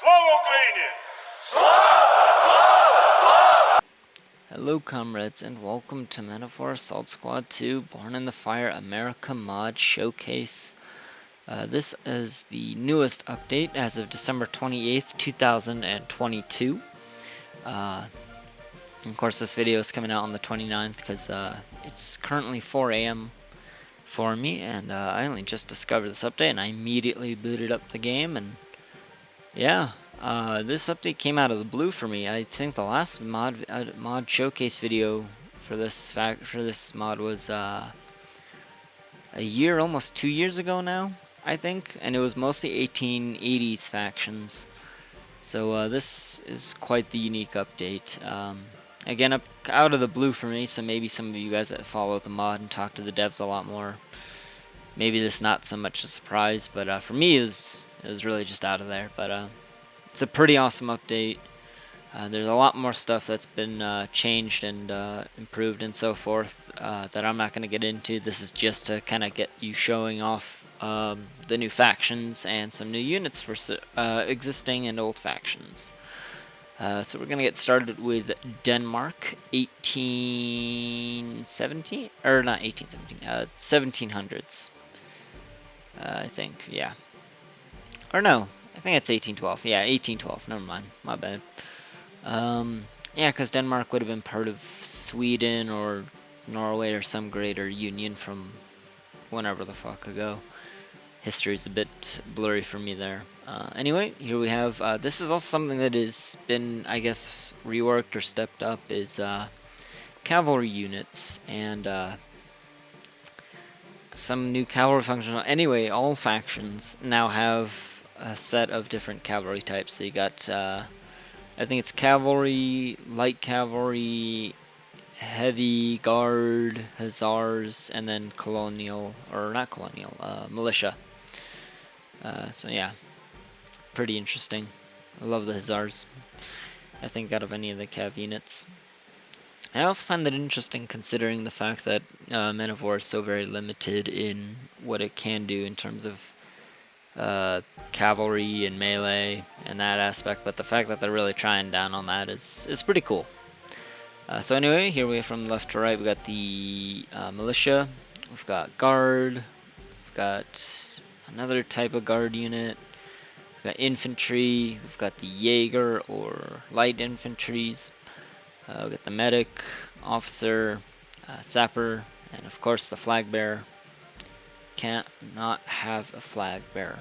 Слава Україні! Hello comrades and welcome to Metaphor Assault Squad 2 Born in the Fire America Mod Showcase. This is the newest update as of December 28th, 2022. Of course this video is coming out on the 29th because it's currently 4 a.m. for me, and I only just discovered this update and I immediately booted up the game, and yeah. This update came out of the blue for me. I think the last mod showcase video for this mod was a year, almost 2 years ago now, I think, and it was mostly 1880s factions. So this is quite the unique update. Again, out of the blue for me, so maybe some of you guys that follow the mod and talk to the devs a lot more, maybe this not so much a surprise, but for me it was really just out of there. But it's a pretty awesome update. There's a lot more stuff that's been changed and improved and so forth that I'm not going to get into. This is just to kind of get you showing off the new factions and some new units for existing and old factions. So we're going to get started with Denmark, 1817, or not 1817, 1700s, I think, yeah. Or no, I think it's 1812. Yeah, 1812. Never mind. My bad. Yeah, because Denmark would have been part of Sweden or Norway or some greater union from whenever the fuck ago. History's a bit blurry for me there. Anyway, here we have, this is also something that has been, I guess, reworked or stepped up, is cavalry units, and some new cavalry functional. Anyway, all factions now have a set of different cavalry types. So you got, I think it's cavalry, light cavalry, heavy guard, hussars, and then colonial, or not colonial, militia. So yeah, pretty interesting. I love the hussars, I think, out of any of the cav units. I also find that interesting considering the fact that Men of War is so very limited in what it can do in terms of cavalry and melee and that aspect, but the fact that they're really trying down on that is pretty cool. So anyway, here we from left to right, we got the militia, we've got guard, we've got another type of guard unit, we've got infantry, we've got the Jaeger or light infantries, we've got the medic, officer, sapper, and of course the flag bearer. Can't not have a flag bearer.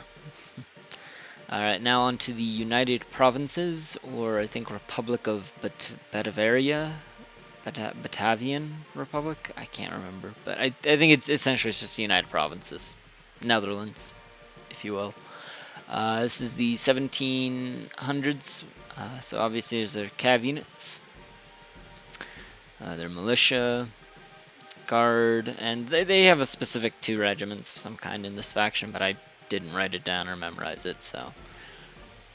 Alright, now on to the United Provinces, or I think Republic of Batavian Republic? I can't remember, but I think it's essentially just the United Provinces. Netherlands, if you will. This is the 1700s, so obviously there's their cav units, their militia, guard, and they have a specific 2 regiments of some kind in this faction, but I didn't write it down or memorize it, so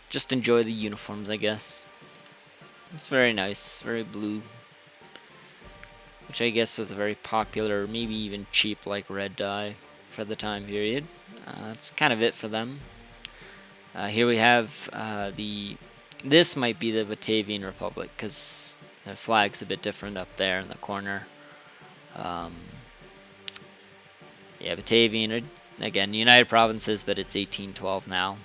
just enjoy the uniforms, I guess. It's very nice, very blue, which I guess was a very popular, maybe even cheap, like red dye for the time period. That's kind of it for them. Here we have this might be the Batavian Republic, because their flag's a bit different up there in the corner. Yeah, Batavian, again, United Provinces, but it's 1812 now.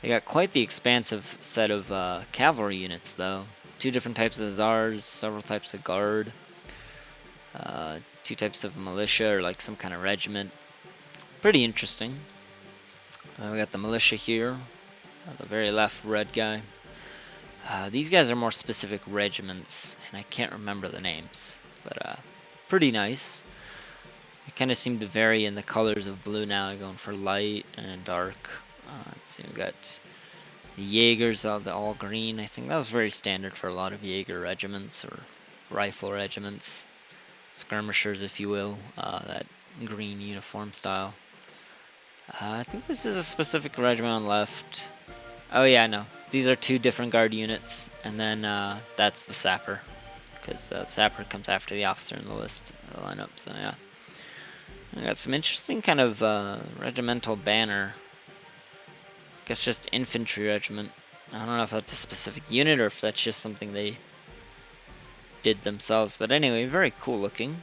They got quite the expansive set of cavalry units, though. 2 different types of hussars, several types of guard, 2 types of militia, or like some kind of regiment. Pretty interesting. We got the militia here, the very left red guy. These guys are more specific regiments, and I can't remember the names, but pretty nice. They kind of seem to vary in the colors of blue now, going for light and dark. Let's see, we got the Jaegers, all green. I think that was very standard for a lot of Jaeger regiments or rifle regiments, skirmishers, if you will. That green uniform style. I think this is a specific regiment on the left. Oh yeah, no. These are 2 different guard units, and then that's the sapper, because sapper comes after the officer in the list of the lineup. So yeah, I got some interesting kind of regimental banner guess just infantry regiment. I don't know if that's a specific unit or if that's just something they did themselves. But anyway, very cool looking.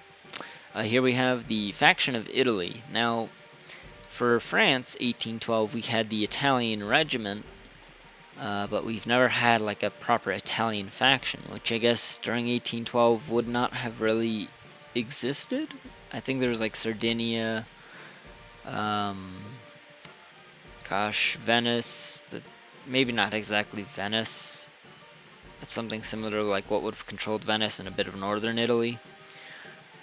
Here we have the faction of Italy. Now, for France, 1812, we had the Italian regiment. But we've never had like a proper Italian faction, which I guess during 1812 would not have really existed. I think there was like Sardinia, Venice, maybe not exactly Venice, but something similar to like what would have controlled Venice and a bit of northern Italy.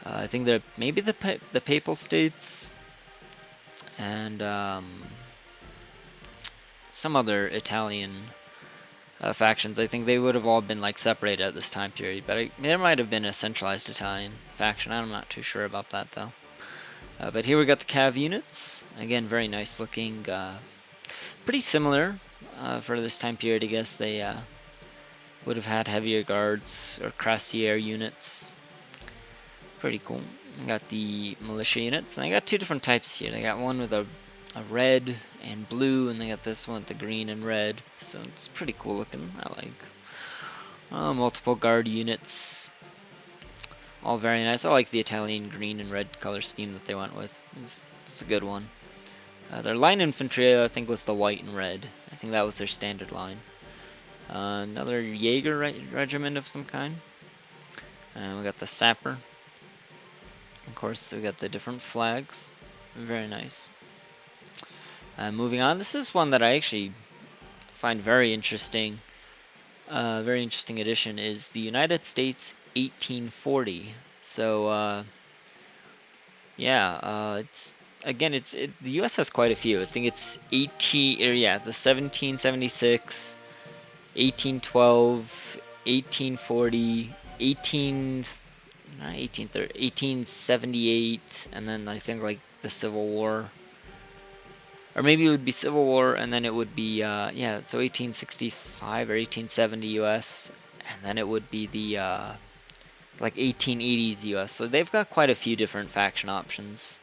I think there maybe the Papal States and some other Italian factions. I think they would have all been like separated at this time period, but there might have been a centralized Italian faction. I'm not too sure about that though. But here we got the Cav units. Again, very nice looking. Pretty similar for this time period. I guess they would have had heavier guards or cuirassier units. Pretty cool. We got the militia units, and I got two different types here. They got one with a red and blue, and they got this one with the green and red. So it's pretty cool looking. I like multiple guard units. All very nice. I like the Italian green and red color scheme that they went with. It's a good one. Their line infantry, I think, was the white and red. I think that was their standard line. Another Jaeger regiment of some kind. And we got the sapper. Of course, we got the different flags. Very nice. Moving on, this is one that I actually find very interesting. Very interesting addition is the United States 1840. So yeah, it's again, the U.S. has quite a few. I think it's the 1776, 1812, 1840, 1878, and then I think like the Civil War. Or maybe it would be Civil War, and then it would be, yeah, so 1865 or 1870 US, and then it would be the, like 1880s US. So they've got quite a few different faction options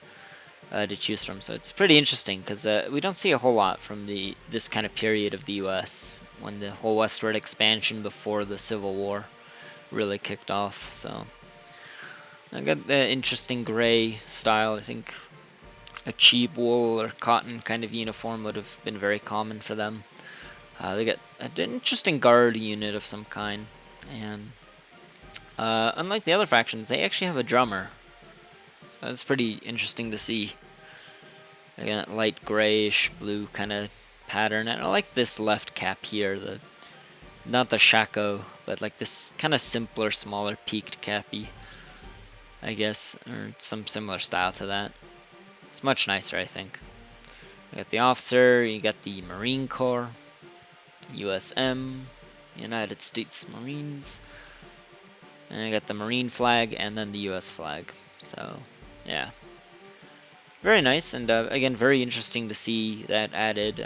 to choose from. So it's pretty interesting, because we don't see a whole lot from this kind of period of the US, when the whole westward expansion before the Civil War really kicked off. So I got the interesting gray style. I think a cheap wool or cotton kind of uniform would have been very common for them. They got an interesting guard unit of some kind, and unlike the other factions, they actually have a drummer. So that's pretty interesting to see. Again, light grayish blue kind of pattern, and I like this left cap here. Not the shako, but like this kind of simpler, smaller peaked cappy, I guess, or some similar style to that. It's much nicer, I think. You got the officer, you got the Marine Corps, USM, United States Marines, and you got the Marine flag and then the US flag. So, yeah. Very nice, and again, very interesting to see that added.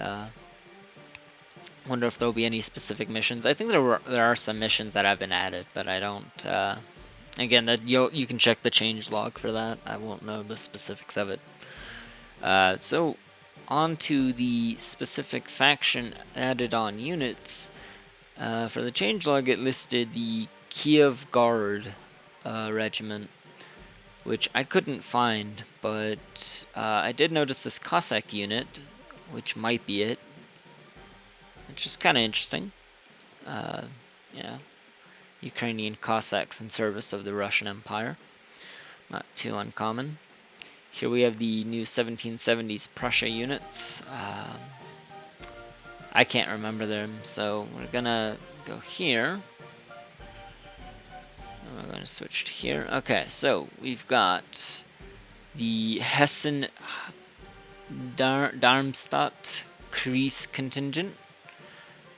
Wonder if there'll be any specific missions. I think there are some missions that have been added, but I don't. Again, that you can check the change log for that. I won't know the specifics of it. So, on to the specific faction added on units. For the changelog, it listed the Kiev Guard regiment, which I couldn't find, but I did notice this Cossack unit, which might be it. It's just kind of interesting. Yeah, Ukrainian Cossacks in service of the Russian Empire. Not too uncommon. Here we have the new 1770s Prussia units. I can't remember them, so we're gonna go here. We're going to switch to here. Okay, so we've got the Hessen Darmstadt Kreis contingent.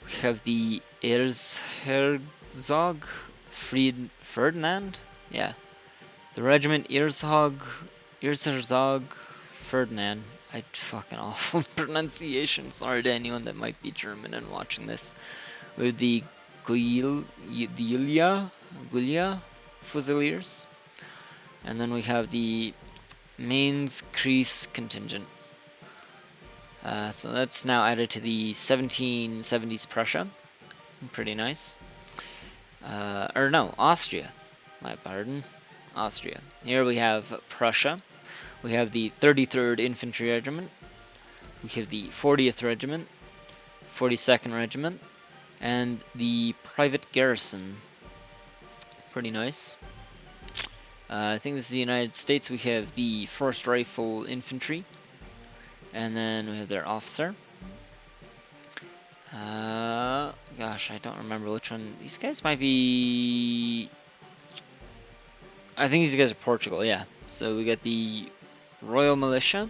We have the Erzherzog Ferdinand. Yeah, the regiment Erzherzog Ferdinand. I fucking awful pronunciation. Sorry to anyone that might be German and watching this. With the Gulia Fusiliers, and then we have the Mainz Kreis contingent. So that's now added to the 1770s Prussia. Pretty nice. Or no, Austria. My pardon. Austria. Here we have Prussia. We have the 33rd Infantry Regiment. We have the 40th Regiment, 42nd Regiment, and the Private Garrison. Pretty nice. I think this is the United States. We have the 1st Rifle Infantry, and then we have their officer. Gosh, I don't remember which one. These guys might be... I think these guys are Portugal, yeah. So we got the Royal Militia.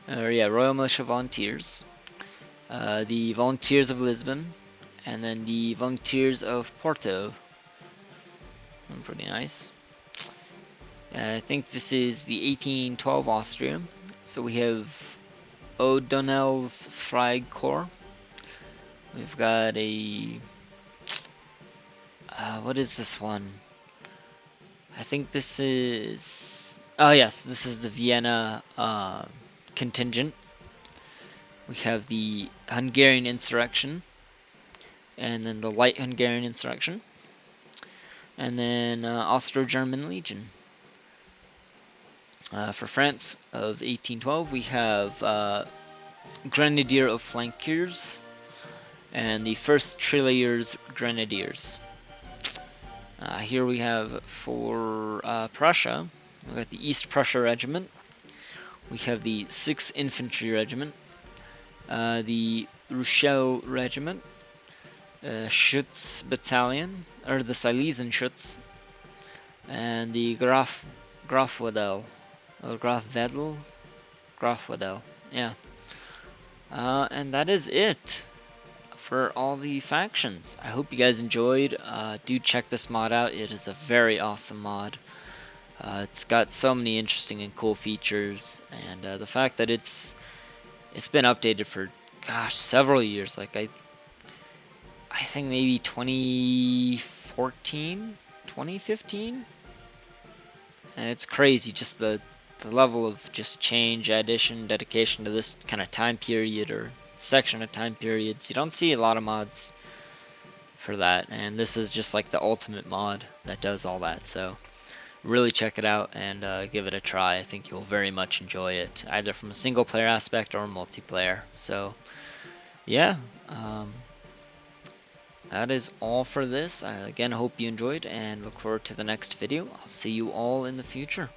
Royal Militia Volunteers. The Volunteers of Lisbon. And then the Volunteers of Porto. Pretty nice. I think this is the 1812 Austria. So we have O'Donnell's Freikorps. We've got a... what is this one? I think this is... Oh yes, this is the Vienna contingent. We have the Hungarian insurrection. And then the light Hungarian insurrection. And then Austro-German Legion. For France of 1812, we have Grenadier of Flankiers and the 1st Tirailleurs Grenadiers. Here we have for Prussia, we got the East Prussia Regiment. We have the 6th Infantry Regiment, the Rochelle Regiment, Schutz Battalion, or the Silesian Schutz, and the Grafwedel, or Grafwedel, yeah. And that is it for all the factions. I hope you guys enjoyed. Do check this mod out. It is a very awesome mod. It's got so many interesting and cool features, and the fact that it's been updated for, gosh, several years. Like I think maybe 2014, 2015, and it's crazy just the level of just change, addition, dedication to this kind of time period or section of time periods. You don't see a lot of mods for that, and this is just like the ultimate mod that does all that. So really check it out and give it a try. I think you'll very much enjoy it, either from a single player aspect or multiplayer. So yeah, that is all for this. I again hope you enjoyed and look forward to the next video. I'll see you all in the future.